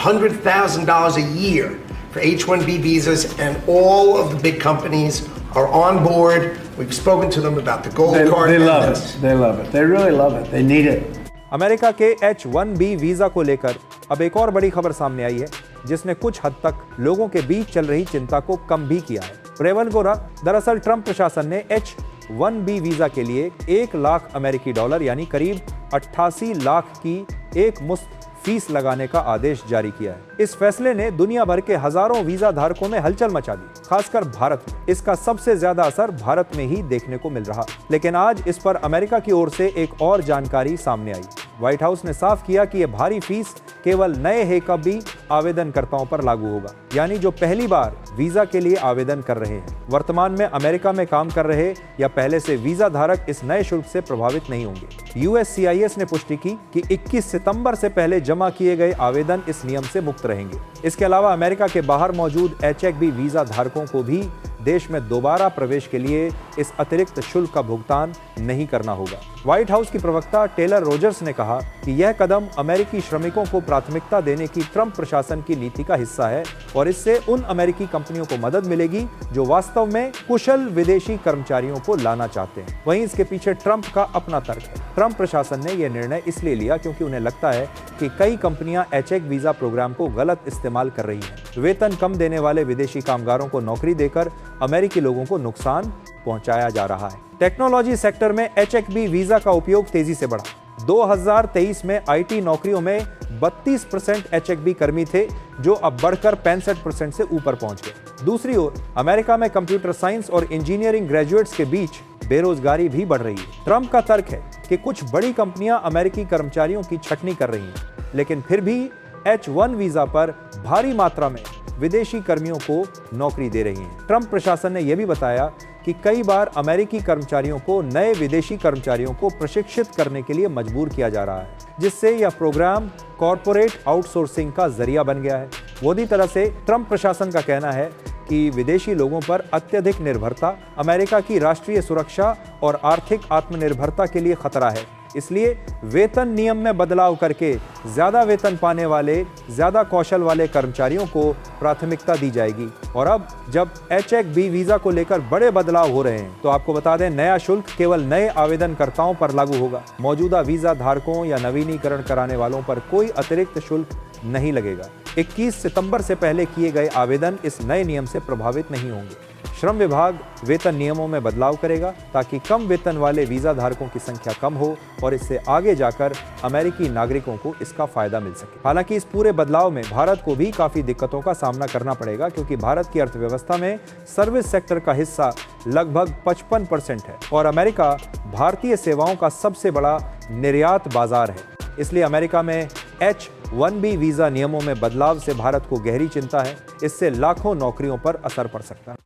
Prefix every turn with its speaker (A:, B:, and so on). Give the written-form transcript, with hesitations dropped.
A: $100,000 a year for H-1B visas, and all of the big companies are on board. We've spoken to them about the gold card.
B: They love it. They love it. They really love it. They need it.
C: America के H-1B visa को लेकर अब एक और बड़ी खबर सामने आई है, जिसने कुछ हद तक लोगों के बीच चल रही चिंता को कम भी किया है। रेवन गोरा, दरअसल ट्रंप प्रशासन ने H-1B वीजा के लिए 1 लाख अमेरिकी डॉलर यानी करीब 88 लाख की एक मुश्त फीस लगाने का आदेश जारी किया है। इस फैसले ने दुनिया भर के हजारों वीजा धारकों में हलचल मचा दी, खासकर भारत में। इसका सबसे ज्यादा असर भारत में ही देखने को मिल रहा। लेकिन आज इस पर अमेरिका की ओर से एक और जानकारी सामने आई। व्हाइट हाउस ने साफ किया कि यह भारी फीस केवल नए H-1B आवेदनकर्ताओं पर लागू होगा, यानी जो पहली बार वीजा के लिए आवेदन कर रहे हैं। वर्तमान में अमेरिका में काम कर रहे या पहले से वीजा धारक इस नए शुल्क से प्रभावित नहीं होंगे। USCIS ने पुष्टि की कि 21 सितंबर से पहले जमा किए गए आवेदन इस नियम से मुक्त रहेंगे। इसके अलावा अमेरिका के बाहर मौजूद H-1B वीजा धारकों को भी देश में दोबारा प्रवेश के लिए इस अतिरिक्त शुल्क का भुगतान नहीं करना होगा। व्हाइट हाउस की प्रवक्ता टेलर रोजर्स ने कहा कि यह कदम अमेरिकी श्रमिकों को प्राथमिकता देने की ट्रंप प्रशासन की नीति का हिस्सा है और इससे उन अमेरिकी कंपनियों को मदद मिलेगी जो वास्तव में कुशल विदेशी कर्मचारियों को लाना चाहते हैं। वहीं इसके पीछे ट्रंप का अपना तर्क है। ट्रंप प्रशासन ने यह निर्णय इसलिए लिया क्योंकि उन्हें लगता है कि कई कंपनियां H-1 वीजा प्रोग्राम को गलत इस्तेमाल कर रही हैं। वेतन कम देने वाले विदेशी कामगारों को नौकरी देकर अमेरिकी लोगों को नुकसान पहुंचाया जा रहा है। टेक्नोलॉजी सेक्टर में H-1B वीजा का उपयोग तेजी से बढ़ा। 2023 में IT नौकरियों में 32% H-1B कर्मी थे, जो अब बढ़कर 65% से ऊपर पहुंच गए। दूसरी ओर अमेरिका में कंप्यूटर साइंस और इंजीनियरिंग ग्रेजुएट्स के बीच बेरोजगारी भी बढ़ रही है। ट्रंप का तर्क है कि कुछ बड़ी कंपनियां अमेरिकी कर्मचारियों की छटनी कर रही हैं, लेकिन फिर भी H-1 वीजा पर भारी मात्रा में विदेशी कर्मियों को नौकरी दे रही हैं। ट्रंप प्रशासन ने यह भी बताया कि कई बार अमेरिकी कर्मचारियों को नए विदेशी कर्मचारियों को प्रशिक्षित करने के लिए मजबूर किया जा रहा है, जिससे यह प्रोग्राम कॉरपोरेट आउटसोर्सिंग का जरिया बन गया है। पूरी तरह से ट्रंप प्रशासन का कहना है कि विदेशी लोगों पर अत्यधिक निर्भरता अमेरिका की राष्ट्रीय सुरक्षा और आर्थिक आत्मनिर्भरता के लिए खतरा है। इसलिए वेतन नियम में बदलाव करके ज्यादा वेतन पाने वाले, ज्यादा कौशल वाले कर्मचारियों को प्राथमिकता दी जाएगी। और अब जब H-1B वीजा को लेकर बड़े बदलाव हो रहे हैं, तो आपको बता दें, नया शुल्क केवल नए आवेदनकर्ताओं पर लागू होगा। मौजूदा वीजा धारकों या नवीनीकरण कराने वालों पर कोई अतिरिक्त शुल्क नहीं लगेगा। 21 सितंबर से पहले किए गए आवेदन इस नए नियम से प्रभावित नहीं होंगे। श्रम विभाग वेतन नियमों में बदलाव करेगा ताकि कम वेतन वाले वीजा धारकों की संख्या कम हो और इससे आगे जाकर अमेरिकी नागरिकों को इसका फायदा मिल सके। हालांकि इस पूरे बदलाव में भारत को भी काफी दिक्कतों का सामना करना पड़ेगा, क्योंकि भारत की अर्थव्यवस्था में सर्विस सेक्टर का हिस्सा लगभग 55% है और अमेरिका भारतीय सेवाओं का सबसे बड़ा निर्यात बाजार है। इसलिए अमेरिका में H-1B वीजा नियमों में बदलाव से भारत को गहरी चिंता है। इससे लाखों नौकरियों पर असर पड़ सकता है।